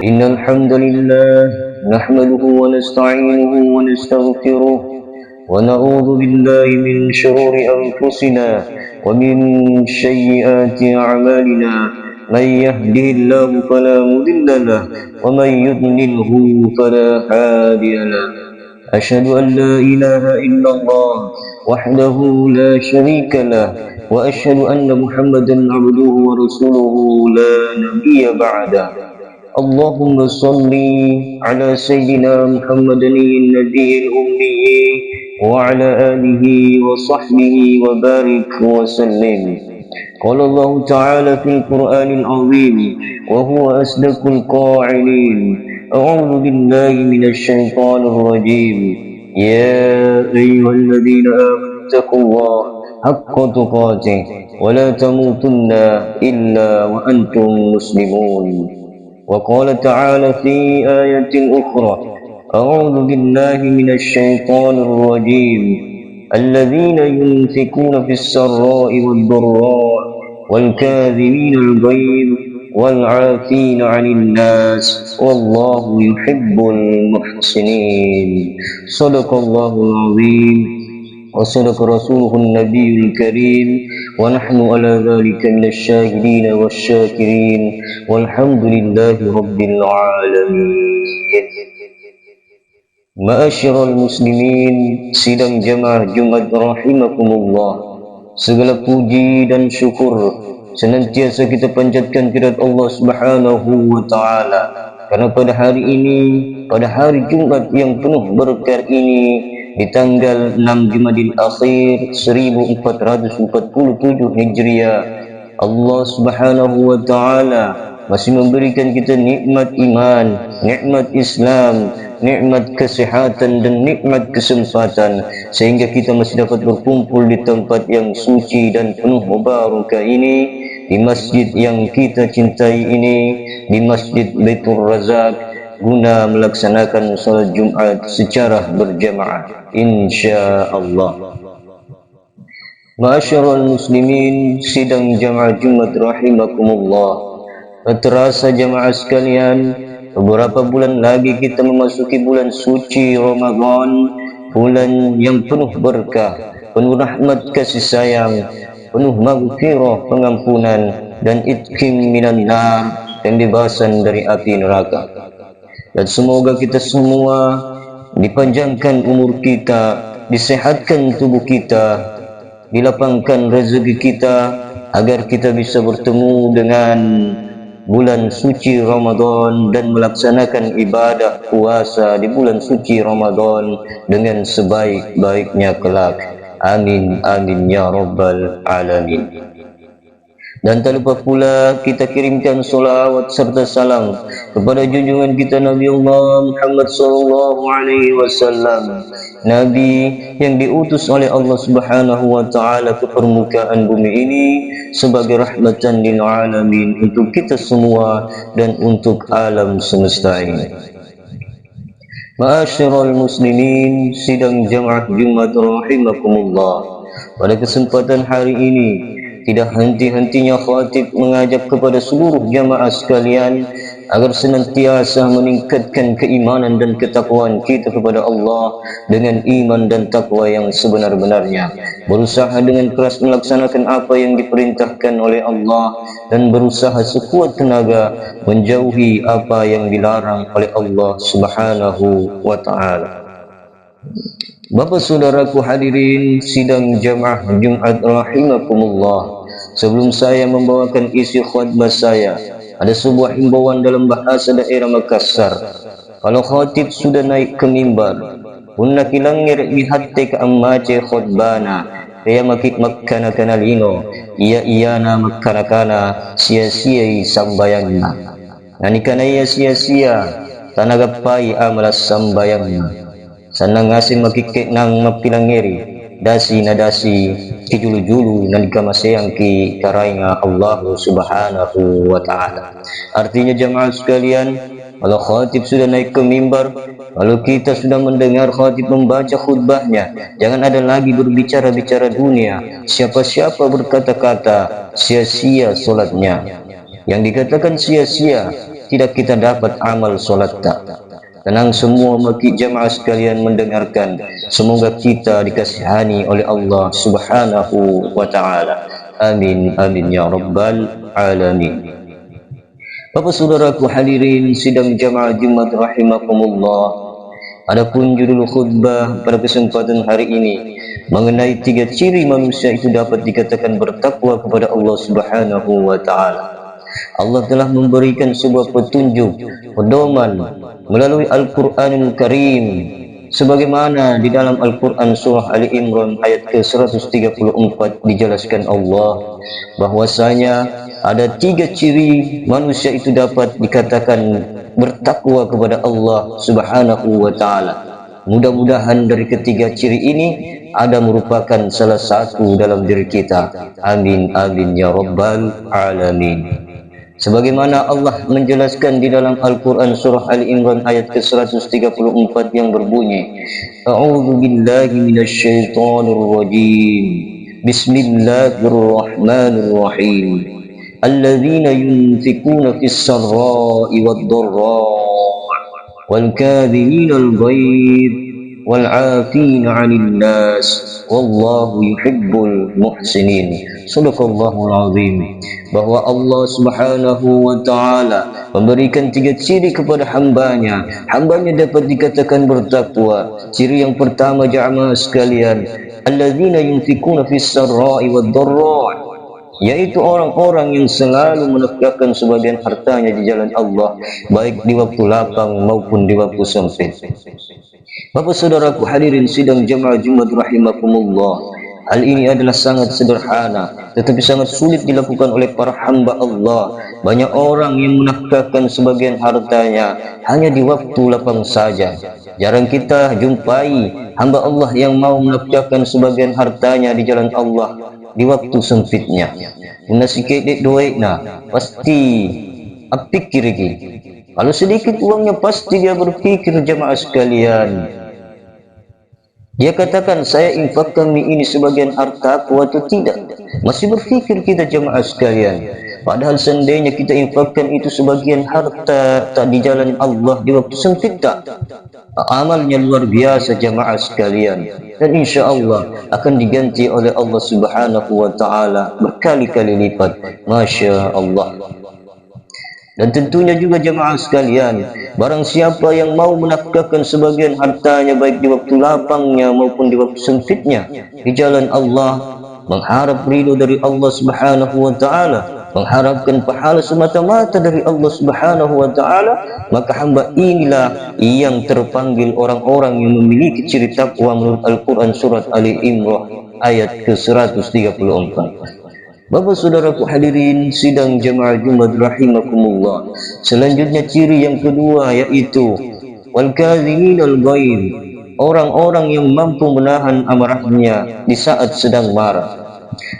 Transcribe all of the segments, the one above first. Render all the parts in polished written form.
إن الحمد لله نحمده ونستعينه ونستغفره ونعوذ بالله من شرور أنفسنا ومن سيئات أعمالنا. من يهده الله فلا مضل له ومن يضلله فلا هادي له. أشهد أن لا إله إلا الله وحده لا شريك له وأشهد أن محمدا عبده ورسوله لا نبي بعده. اللهم صل على سيدنا محمد النبي الأمي وعلى آله وصحبه وبارك وسلم. قال الله تعالى في القرآن العظيم وهو أصدق القائلين: أعوذ بالله من الشيطان الرجيم. يا أيها الذين آمنوا اتقوا الله حق تقاته ولا تموتن إلا وأنتم مسلمون. وقال تعالى في آية أخرى: أعوذ بالله من الشيطان الرجيم. الذين ينفقون في السراء والضراء والكاظمين الغيظ والعافين عن الناس والله يحب المحسنين. صدق الله العظيم وصدق رسوله النبي الكريم ونحن على ذلك من الشاهدين والشاكرين والحمد لله رب العالمين. Ma'asyiral muslimin, sidang jamaah Jumat rahimakumullah. Segala puji dan syukur senantiasa kita panjatkan kepada Allah Subhanahu wa taala, karena pada hari ini, pada hari Jumat yang penuh berkah ini, di tanggal 6 Jumadil Akhir 1447 Hijriah, Allah Subhanahu wa taala masih memberikan kita nikmat iman, nikmat Islam, nikmat kesehatan dan nikmat kesempatan, sehingga kita masih dapat berkumpul di tempat yang suci dan penuh mubarakah ini, di masjid yang kita cintai ini, di Masjid Baitur Razak, guna melaksanakan salat Jumat secara berjamaah insyaallah. Ma'asyiral muslimin, sidang jamaah Jumat rahimakumullah. Terasa jamaah sekalian, beberapa bulan lagi kita memasuki bulan suci Ramadan, bulan yang penuh berkah, penuh rahmat kasih sayang, penuh maghfirah pengampunan, dan itqim minan nar, pembebasan dari api neraka. Dan semoga kita semua dipanjangkan umur kita, disehatkan tubuh kita, dilapangkan rezeki kita, agar kita bisa bertemu dengan bulan suci Ramadan dan melaksanakan ibadah puasa di bulan suci Ramadan dengan sebaik-baiknya kelak. Amin amin ya rabbal alamin. Dan tak lupa pula kita kirimkan salawat serta salam kepada junjungan kita Nabi Allah Muhammad SAW, Nabi yang diutus oleh Allah Subhanahu wa taala ke permukaan bumi ini sebagai rahmatan lil alamin untuk kita semua dan untuk alam semesta ini. Ma'asyiral muslimin, sidang jamaah Jumat rahimakumullah. Pada kesempatan hari ini, tidak henti-hentinya khatib mengajak kepada seluruh jamaah sekalian agar senantiasa meningkatkan keimanan dan ketakwaan kita kepada Allah dengan iman dan takwa yang sebenar-benarnya, berusaha dengan keras melaksanakan apa yang diperintahkan oleh Allah dan berusaha sekuat tenaga menjauhi apa yang dilarang oleh Allah Subhanahu wa taala. Bapak saudaraku hadirin sidang jamaah Jumat rahimakumullah, sebelum saya membawakan isi khutbah saya, ada sebuah himbauan dalam bahasa daerah Makassar. Kalau khatib sudah naik ke mimbar, unna kilangir bihatte ka ammace khutbana, kaya makik makkana kanalino, iya makkana sia-siai sambayangna. Nanikanaya sia-sia, tanagapai amalas sambayangna. Sanang ngasih makikik nang mapilangiri, dasi na dasi, kijulu-julu na nikamasayang ki karainga Allah Subhanahu wa ta'ala. Artinya jamaah sekalian, kalau khatib sudah naik ke mimbar, kalau kita sudah mendengar khatib membaca khutbahnya, jangan ada lagi berbicara-bicara dunia. Siapa-siapa berkata-kata, sia-sia solatnya. Yang dikatakan sia-sia tidak kita dapat amal solat tak. Tenang semua bagi jamaah sekalian mendengarkan. Semoga kita dikasihani oleh Allah Subhanahu wa taala. Amin amin ya rabbal alamin. Bapak saudaraku hadirin sidang jamaah Jumat rahimakumullah. Adapun judul khutbah pada kesempatan hari ini mengenai 3 ciri manusia itu dapat dikatakan bertakwa kepada Allah Subhanahu wa taala. Allah telah memberikan sebuah petunjuk, pedoman melalui Al-Quranul Karim, sebagaimana di dalam Al-Quran surah Ali Imran ayat ke-134 dijelaskan Allah bahwasanya ada 3 ciri manusia itu dapat dikatakan bertakwa kepada Allah Subhanahu wa taala. Mudah-mudahan dari ketiga ciri ini ada merupakan salah satu dalam diri kita. Amin amin ya rabbal alamin. Sebagaimana Allah menjelaskan di dalam Al-Quran surah Ali Imran ayat ke-134 yang berbunyi, A'udzu billahi minasyaitonir rajim. Bismillahirrahmanirrahim. Alladzina yunfikuna fis sarra'i wad dharra' wal kadhiminal ghaidh wal 'afina 'anil nas wallahu yuhibbul muhsinin. Shadaqallahul azim. Bahwa Allah Subhanahu wa taala memberikan 3 ciri kepada hambanya. Hambanya dapat dikatakan bertakwa. Ciri yang pertama jamaah sekalian, alladzina yunfikuna fis sarra'i wad dharra', yaitu orang-orang yang selalu menafkahkan sebagian hartanya di jalan Allah, baik di waktu lapang maupun di waktu sempit. Bapak saudaraku hadirin sidang jamaah Jumat rahimakumullah. Hal ini adalah sangat sederhana, tetapi sangat sulit dilakukan oleh para hamba Allah. Banyak orang yang menafkahkan sebagian hartanya hanya di waktu lapang saja. Jarang kita jumpai hamba Allah yang mau menafkahkan sebagian hartanya di jalan Allah di waktu sempitnya. Guna sikit duit nah, pasti pikir lagi. Kalau sedikit uangnya pasti dia berpikir jamaah sekalian. Dia katakan, saya infakkan ini sebagian hartaku atau tidak. Masih berfikir kita jamaah sekalian. Padahal seandainya kita infakkan itu sebagian harta tak di jalan Allah di waktu sempit tak, amalnya luar biasa jamaah sekalian. Dan insya Allah akan diganti oleh Allah Subhanahu wa ta'ala berkali-kali lipat. Masya Allah. Dan tentunya juga jamaah sekalian, barang siapa yang mau menafkahkan sebagian hartanya baik di waktu lapangnya maupun di waktu sempitnya di jalan Allah, mengharap ridho dari Allah Subhanahu wa taala, mengharapkan pahala semata-mata dari Allah Subhanahu wa taala, maka hamba inilah yang terpanggil orang-orang yang memiliki ciri takwa menurut Al-Quran surat Ali Imran ayat ke-134. Bapak saudaraku hadirin sidang jamaah Jumat rahimakumullah. Selanjutnya ciri yang kedua yaitu wal kadhiminal ghaidh, orang-orang yang mampu menahan amarahnya di saat sedang marah.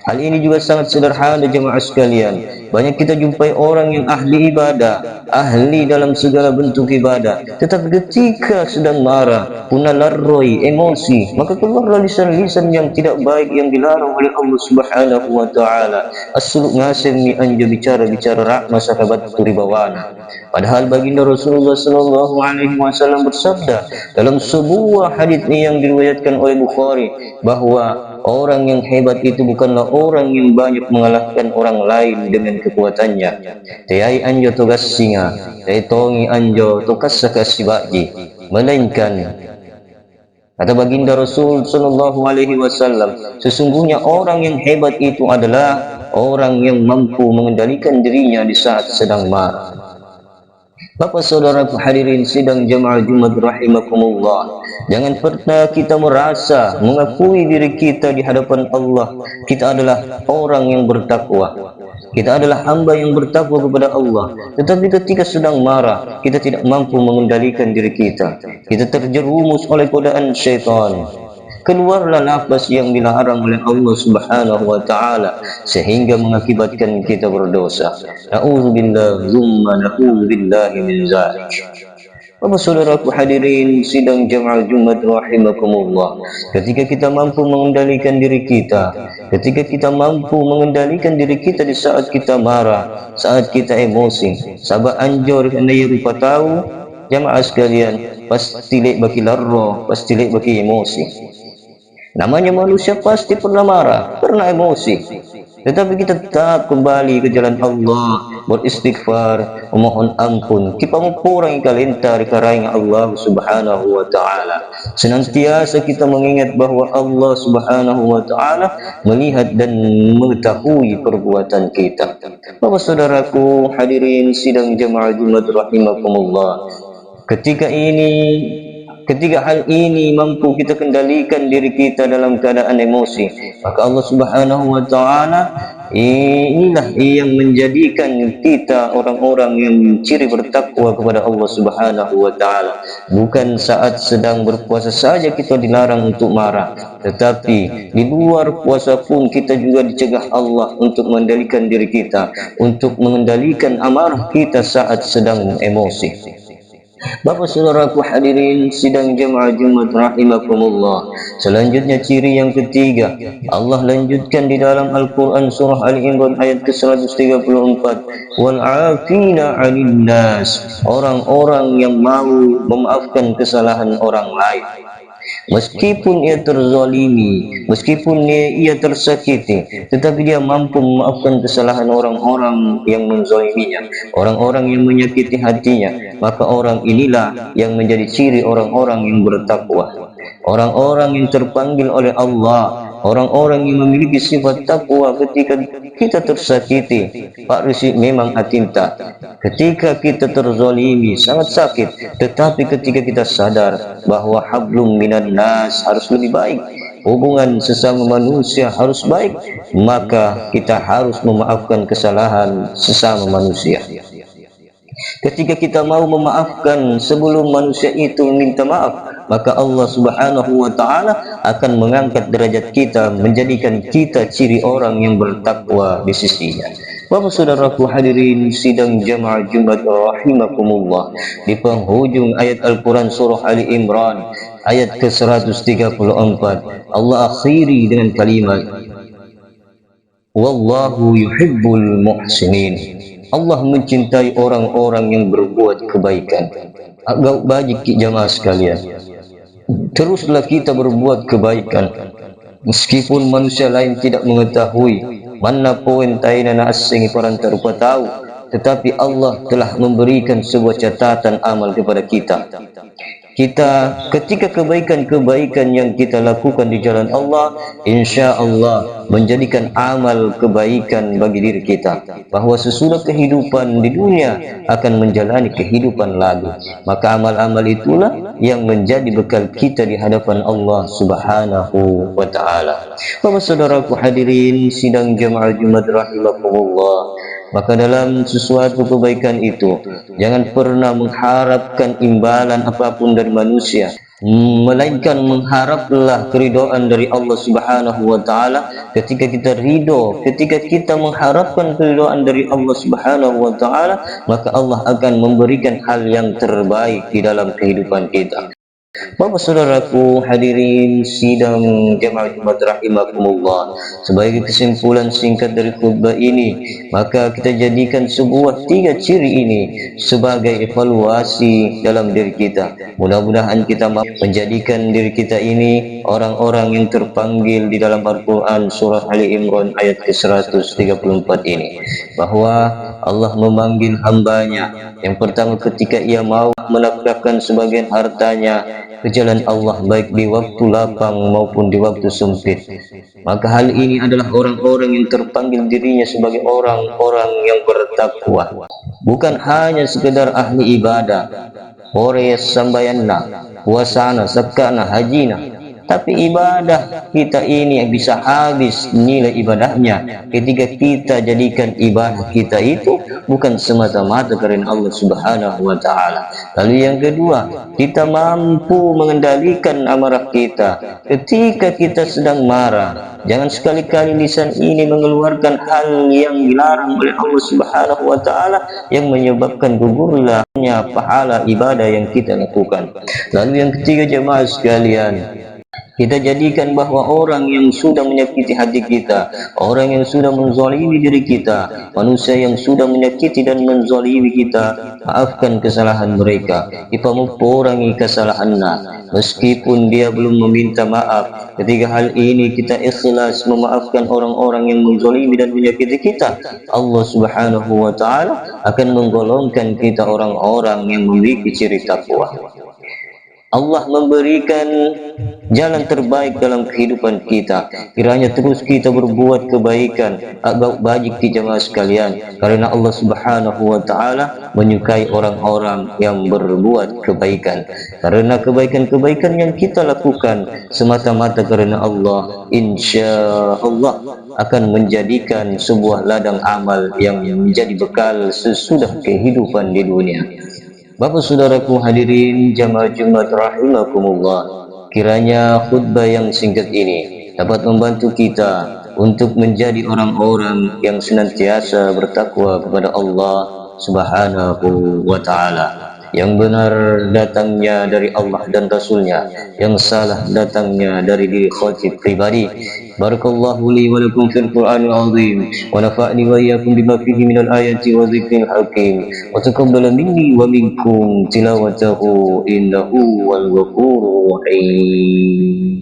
Hal ini juga sangat sederhana jemaah sekalian. Banyak kita jumpai orang yang ahli ibadah, ahli dalam segala bentuk ibadah, tetapi ketika sedang marah, punah laroi, emosi, maka keluarlah lisan-lisan yang tidak baik yang dilarang oleh Allah Subhanahu wa taala. As-suluk ngasem ni anja bicara-bicara rahmah sahabat turibawana. Padahal baginda Rasulullah sallallahu alaihi wasallam bersabda dalam sebuah hadis yang diriwayatkan oleh Bukhari bahwa orang yang hebat itu bukanlah orang yang banyak mengalahkan orang lain dengan kekuatannya. Tayai anjo tugas singa, taytongi anjo tugas sakasibaji, melainkan kata baginda Rasul sallallahu alaihi wasallam, sesungguhnya orang yang hebat itu adalah orang yang mampu mengendalikan dirinya di saat sedang marah. Bapak saudaraku hadirin sidang jamaah Jumat rahimakumullah, jangan pernah kita merasa mengakui diri kita di hadapan Allah kita adalah orang yang bertakwa, kita adalah hamba yang bertakwa kepada Allah. Tetapi ketika sedang marah, kita tidak mampu mengendalikan diri kita, kita terjerumus oleh godaan syaitan. Keluarlah nafas yang dilarang oleh Allah Subhanahu wa taala sehingga mengakibatkan kita berdosa. Na'udzubillah, zumma na'udzubillahi min zalik. Bapak saudaraku hadirin sidang jamaah Jumat rahimakumullah. Ketika kita mampu mengendalikan diri kita, ketika kita mampu mengendalikan diri kita di saat kita marah, saat kita emosi, sabak anjur kena rupa tahu, jamaah sekalian, pasti lek baki larro, pasti lek baki emosi. Namanya manusia pasti pernah marah, pernah emosi. Tetapi kita tetap kembali ke jalan Allah, beristighfar, memohon ampun. Kita mempurangi kalenta di karang Allah Subhanahu wa taala. Senantiasa kita mengingat bahwa Allah Subhanahu wa taala melihat dan mengetahui perbuatan kita. Bapak saudaraku hadirin sidang jemaah Jumat rahimakumullah. Ketika hal ini mampu kita kendalikan diri kita dalam keadaan emosi, maka Allah Subhanahu wa taala inilah yang menjadikan kita orang-orang yang ciri bertakwa kepada Allah Subhanahu wa taala. Bukan saat sedang berpuasa saja kita dilarang untuk marah, tetapi di luar puasa pun kita juga dicegah Allah untuk mengendalikan diri kita, untuk mengendalikan amarah kita saat sedang emosi. Bapak saudaraku hadirin sidang jemaah Jumat rahimakumullah. Selanjutnya ciri yang ketiga, Allah lanjutkan di dalam Al-Quran surah Ali Imran ayat ke-134, wal afina 'anil nas, orang-orang yang mau memaafkan kesalahan orang lain. Meskipun ia terzalimi, meskipun ia tersakiti, tetapi dia mampu memaafkan kesalahan orang-orang yang menzaliminya, orang-orang yang menyakiti hatinya. Maka orang inilah yang menjadi ciri orang-orang yang bertakwa, orang-orang yang terpanggil oleh Allah, orang-orang yang memiliki sifat takwa. Ketika kita tersakiti, Pak Rizki memang atinta. Ketika kita terzalimi sangat sakit, tetapi ketika kita sadar bahwa hablum minan nas harus lebih baik, hubungan sesama manusia harus baik, maka kita harus memaafkan kesalahan sesama manusia. Ketika kita mau memaafkan sebelum manusia itu meminta maaf, maka Allah Subhanahu wa taala akan mengangkat derajat kita, menjadikan kita ciri orang yang bertakwa di sisinya. Bapak saudaraku hadirin sidang jamaah Jumat rahimakumullah, di penghujung ayat Al-Quran surah Ali Imran ayat ke-134, Allah akhiri dengan kalimat wallahu yuhibbul muhsinin. Allah mencintai orang-orang yang berbuat kebaikan. Agak baik jamaah sekalian, teruslah kita berbuat kebaikan meskipun manusia lain tidak mengetahui. Mana poin taina na asing paranta rupa tahu, tetapi Allah telah memberikan sebuah catatan amal kepada kita. Ketika kebaikan-kebaikan yang kita lakukan di jalan Allah, insya Allah menjadikan amal kebaikan bagi diri kita, bahwa sesudah kehidupan di dunia akan menjalani kehidupan lagi. Maka amal-amal itulah yang menjadi bekal kita di hadapan Allah Subhanahu wa taala. Bapak saudaraku hadirin sidang jemaah Jumat rahimakumullah, maka dalam sesuatu kebaikan itu jangan pernah mengharapkan imbalan apapun dari manusia, melainkan mengharaplah keridhaan dari Allah Subhanahu wa taala. Ketika kita ridho, ketika kita mengharapkan keridhaan dari Allah Subhanahu wa taala, maka Allah akan memberikan hal yang terbaik di dalam kehidupan kita. Bapak saudaraku hadirin sidang jamaah Jumat rahimakumullah, sebagai kesimpulan singkat dari khutbah ini, maka kita jadikan sebuah 3 ciri ini sebagai evaluasi dalam diri kita. Mudah-mudahan kita menjadikan diri kita ini orang-orang yang terpanggil di dalam Al-Quran surah Ali Imran ayat ke-134 ini, bahwa Allah memanggil hambanya yang pertama ketika ia mau menafkahkan sebagian hartanya ke jalan Allah, baik di waktu lapang maupun di waktu sempit. Maka hal ini adalah orang-orang yang terpanggil dirinya sebagai orang-orang yang bertakwa, bukan hanya sekedar ahli ibadah, ore sambayanna, puasana, sakana, hajina, Tapi ibadah kita ini bisa habis nilai ibadahnya ketika kita jadikan ibadah kita itu bukan semata-mata karena Allah Subhanahu wa taala. Lalu yang kedua, kita mampu mengendalikan amarah kita ketika kita sedang marah. Jangan sekali-kali lisan ini mengeluarkan hal yang dilarang oleh Allah Subhanahu wa taala yang menyebabkan gugurnya pahala ibadah yang kita lakukan. Lalu yang ketiga, jemaah sekalian, kita jadikan bahwa orang yang sudah menyakiti hati kita, orang yang sudah menzalimi diri kita, manusia yang sudah menyakiti dan menzalimi kita, maafkan kesalahan mereka. Kita mengurangi kesalahannya, meskipun dia belum meminta maaf. Ketika hal ini kita ikhlas memaafkan orang-orang yang menzalimi dan menyakiti kita, Allah Subhanahu wa taala akan menggolongkan kita orang-orang yang memiliki ciri takwa. Allah memberikan jalan terbaik dalam kehidupan kita. Kiranya terus kita berbuat kebaikan agak baik di jemaah sekalian, karena Allah Subhanahu wa taala menyukai orang-orang yang berbuat kebaikan. Karena kebaikan-kebaikan yang kita lakukan semata-mata karena Allah, insya Allah akan menjadikan sebuah ladang amal yang menjadi bekal sesudah kehidupan di dunia. Bapak saudaraku hadirin jamaah Jumat rahimakumullah, kiranya khutbah yang singkat ini dapat membantu kita untuk menjadi orang-orang yang senantiasa bertakwa kepada Allah Subhanahu wa taala. Yang benar datangnya dari Allah dan Rasulnya, yang salah datangnya dari diri khatib pribadi. Barakallahu li wa lakum fil Qur'anil azim wa nafa'ni wa iyyakum bima fihi minal ayati wa dzikril hakim wa taqabbala minni wa minkum tilawatahu innahu wal ghafurur rahim.